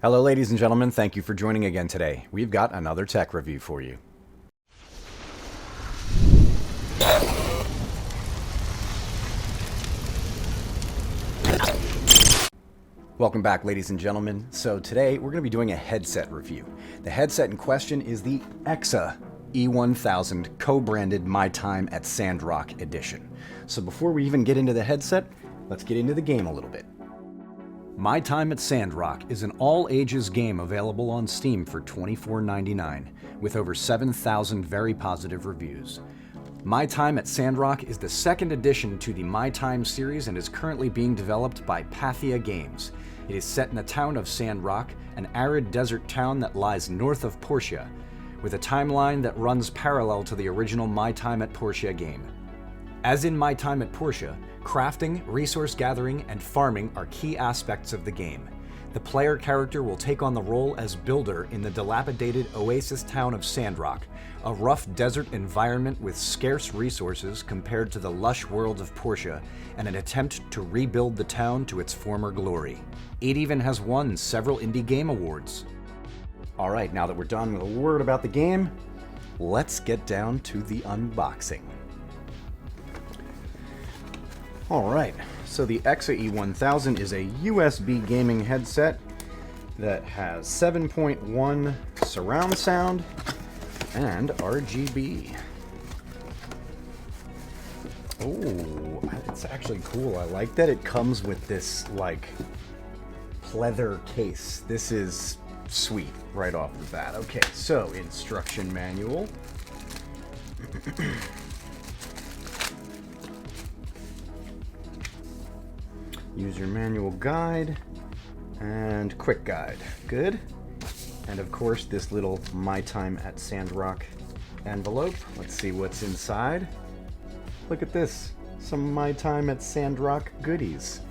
Hello, ladies and gentlemen. Thank you for joining again today. We've got another tech review for you. Welcome back, ladies and gentlemen. So today we're going to be doing a headset review. The headset in question is the EXA E1000 co-branded My Time at Sandrock edition. So before we even get into the headset, let's get into the game a little bit. My Time at Sandrock is an all-ages game available on Steam for $24.99, with over 7,000 very positive reviews. My Time at Sandrock is the second addition to the My Time series and is currently being developed by Pathia Games. It is set in the town of Sandrock, an arid desert town that lies north of Portia, with a timeline that runs parallel to the original My Time at Portia game. As in My Time at Portia, crafting, resource gathering, and farming are key aspects of the game. The player character will take on the role as builder in the dilapidated oasis town of Sandrock, a rough desert environment with scarce resources compared to the lush world of Portia, and an attempt to rebuild the town to its former glory. It even has won several indie game awards. Alright, now that we're done with a word about the game, let's get down to the unboxing. Alright, so the EXA E1000 is a USB gaming headset that has 7.1 surround sound and RGB. Oh, it's actually cool. I like that it comes with this, like, pleather case. This is sweet right off the bat. Okay, so instruction manual. User manual guide and quick guide. Good. And of course, this little My Time at Sandrock envelope. Let's see what's inside. Look at this. Some My Time at Sandrock goodies.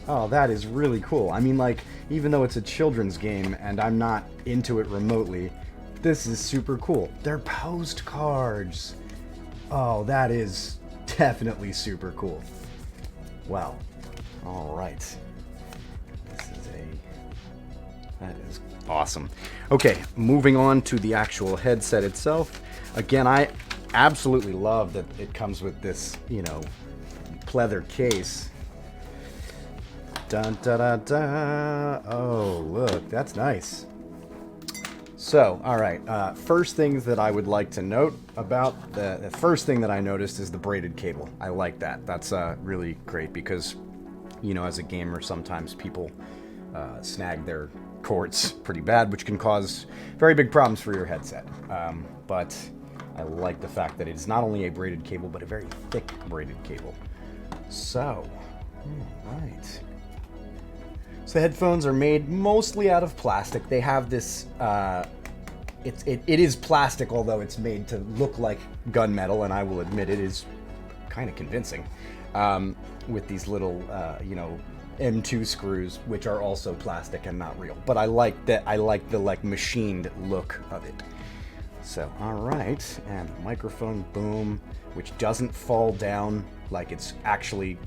Oh, that is really cool. I mean, like, even though it's a children's game and I'm not into it remotely, this is super cool. They're postcards. Oh, that is definitely super cool. Wow. All right. That is awesome. Okay, moving on to the actual headset itself. Again, I absolutely love that it comes with this, pleather case. Dun da da da. Oh, look, that's nice. So, all right. First things that I would like to note about the first thing that I noticed is the braided cable. I like that. That's really great because, as a gamer, sometimes people snag their cords pretty bad, which can cause very big problems for your headset. But I like the fact that it is not only a braided cable, but a very thick braided cable. So, all right. So the headphones are made mostly out of plastic. They have this, it is plastic, although it's made to look like gunmetal, and I will admit it is kind of convincing, with these little, M2 screws, which are also plastic and not real. But I like that. I like the machined look of it. So, all right, and the microphone boom, which doesn't fall down, like it's actually,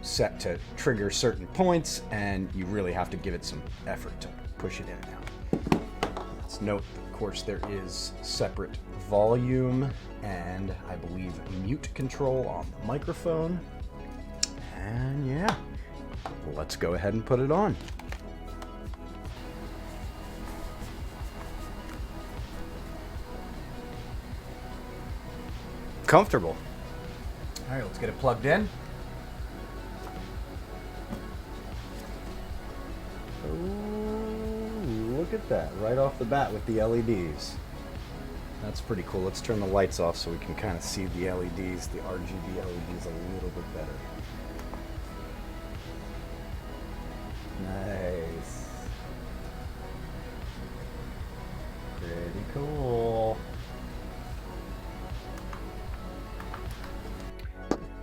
set to trigger certain points, and you really have to give it some effort to push it in and out. Let's note, of course, there is separate volume and I believe mute control on the microphone. And yeah, let's go ahead and put it on. Comfortable. All right, let's get it plugged in. Oh, look at that, right off the bat with the LEDs. That's pretty cool. Let's turn the lights off so we can kind of see the LEDs, the RGB LEDs a little bit better. Nice. Pretty cool.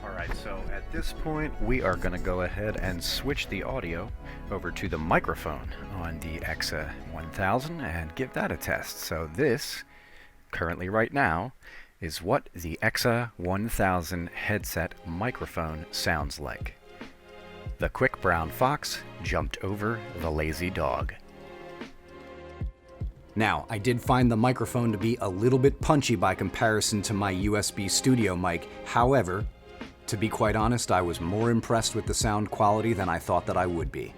Alright, so at this point we are going to go ahead and switch the audio over to the microphone on the EXA 1000 and give that a test. So this, currently right now, is what the EXA 1000 headset microphone sounds like. The quick brown fox jumped over the lazy dog. Now, I did find the microphone to be a little bit punchy by comparison to my USB studio mic. However, to be quite honest, I was more impressed with the sound quality than I thought that I would be.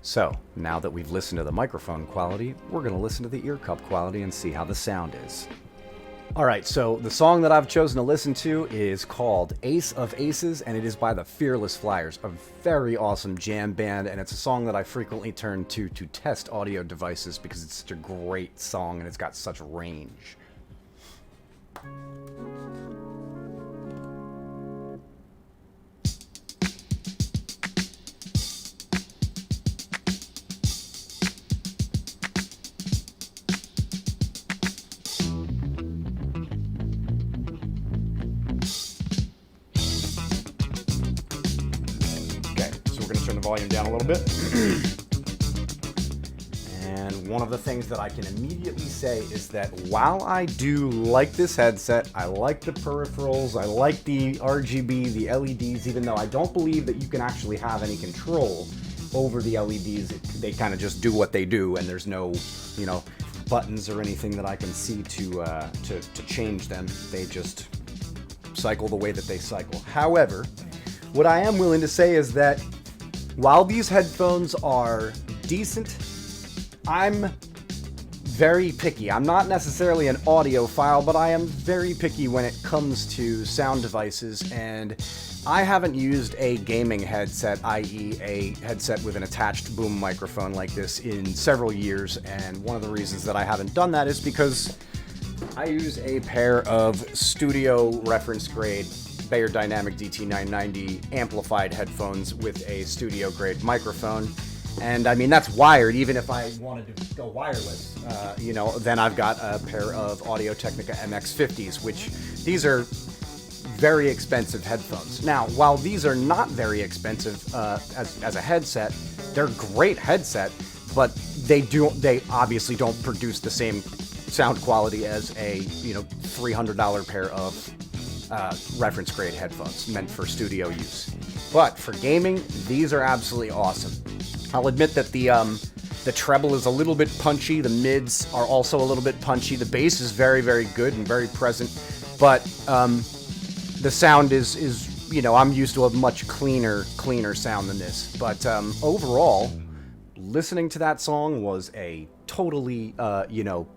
So, now that we've listened to the microphone quality, we're going to listen to the ear cup quality and see how the sound is. Alright, so the song that I've chosen to listen to is called Ace of Aces, and it is by the Fearless Flyers, a very awesome jam band, and it's a song that I frequently turn to test audio devices because it's such a great song and it's got such range. Turn the volume down a little bit. And one of the things that I can immediately say is that while I do like this headset, I like the peripherals, I like the RGB, the LEDs, even though I don't believe that you can actually have any control over the LEDs. They kind of just do what they do, and there's no, buttons or anything that I can see to change them. They just cycle the way that they cycle. However, what I am willing to say is that while these headphones are decent, I'm very picky. I'm not necessarily an audiophile, but I am very picky when it comes to sound devices, and I haven't used a gaming headset, i.e. a headset with an attached boom microphone like this, in several years, and one of the reasons that I haven't done that is because I use a pair of studio reference grade Beyerdynamic DT990 amplified headphones with a studio grade microphone, and I mean that's wired. Even if I wanted to go wireless, then I've got a pair of Audio-Technica MX50s, which these are very expensive headphones. Now, while these are not very expensive as a headset, they're a great headset, but they obviously don't produce the same sound quality as a $300 pair of reference grade headphones meant for studio use. But for gaming, these are absolutely awesome. I'll admit that the treble is a little bit punchy, the mids are also a little bit punchy, the bass is very, very good and very present, but the sound is I'm used to a much cleaner sound than this. But overall, listening to that song was a totally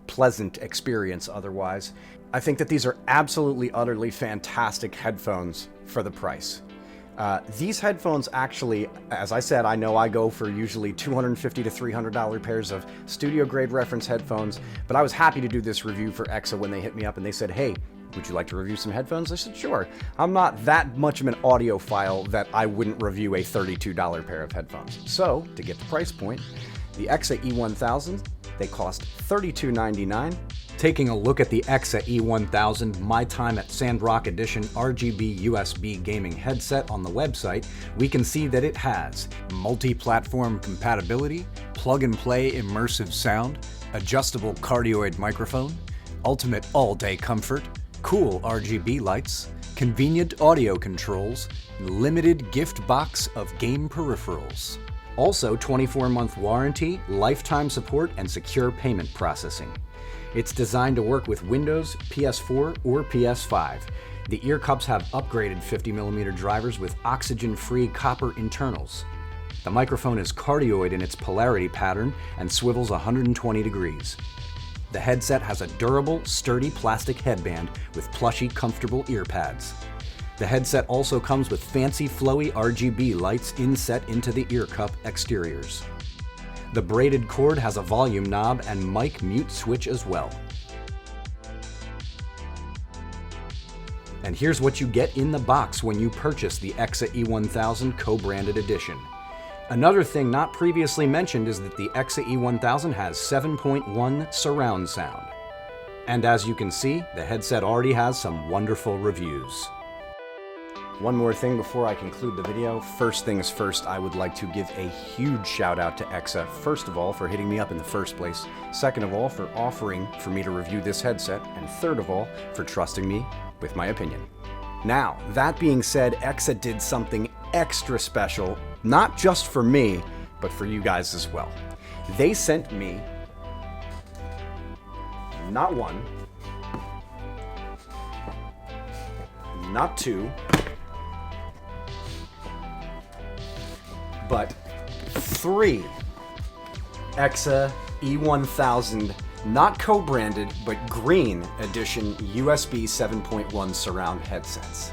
pleasant experience otherwise. I think that these are absolutely, utterly fantastic headphones for the price. These headphones actually, as I said, I know I go for usually $250 to $300 pairs of studio-grade reference headphones, but I was happy to do this review for EXA when they hit me up and they said, hey, would you like to review some headphones? I said, sure. I'm not that much of an audiophile that I wouldn't review a $32 pair of headphones. So, to get the price point, the EXA E1000, they cost $32.99. Taking a look at the EXA E1000 My Time at Sandrock Edition RGB USB gaming headset on the website, we can see that it has multi-platform compatibility, plug-and-play immersive sound, adjustable cardioid microphone, ultimate all-day comfort, cool RGB lights, convenient audio controls, limited gift box of game peripherals. Also 24-month warranty, lifetime support, and secure payment processing. It's designed to work with Windows, PS4, or PS5. The ear cups have upgraded 50mm drivers with oxygen-free copper internals. The microphone is cardioid in its polarity pattern and swivels 120 degrees. The headset has a durable, sturdy plastic headband with plushy, comfortable ear pads. The headset also comes with fancy, flowy RGB lights inset into the ear cup exteriors. The braided cord has a volume knob and mic mute switch as well. And here's what you get in the box when you purchase the EXA E1000 co-branded edition. Another thing not previously mentioned is that the EXA E1000 has 7.1 surround sound. And as you can see, the headset already has some wonderful reviews. One more thing before I conclude the video. First things first, I would like to give a huge shout out to EXA. First of all, for hitting me up in the first place. Second of all, for offering for me to review this headset. And third of all, for trusting me with my opinion. Now, that being said, EXA did something extra special, not just for me, but for you guys as well. They sent me not one, not two, but three EXA E1000, not co-branded, but green edition USB 7.1 surround headsets.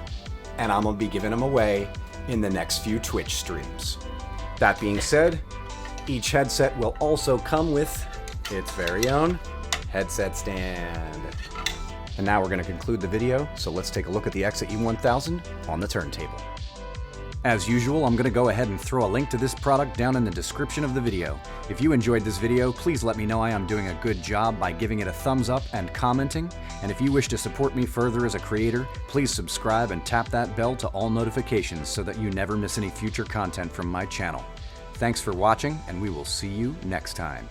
And I'm gonna be giving them away in the next few Twitch streams. That being said, each headset will also come with its very own headset stand. And now we're gonna conclude the video, so let's take a look at the EXA E1000 on the turntable. As usual, I'm going to go ahead and throw a link to this product down in the description of the video. If you enjoyed this video, please let me know I am doing a good job by giving it a thumbs up and commenting. And if you wish to support me further as a creator, please subscribe and tap that bell to all notifications so that you never miss any future content from my channel. Thanks for watching, and we will see you next time.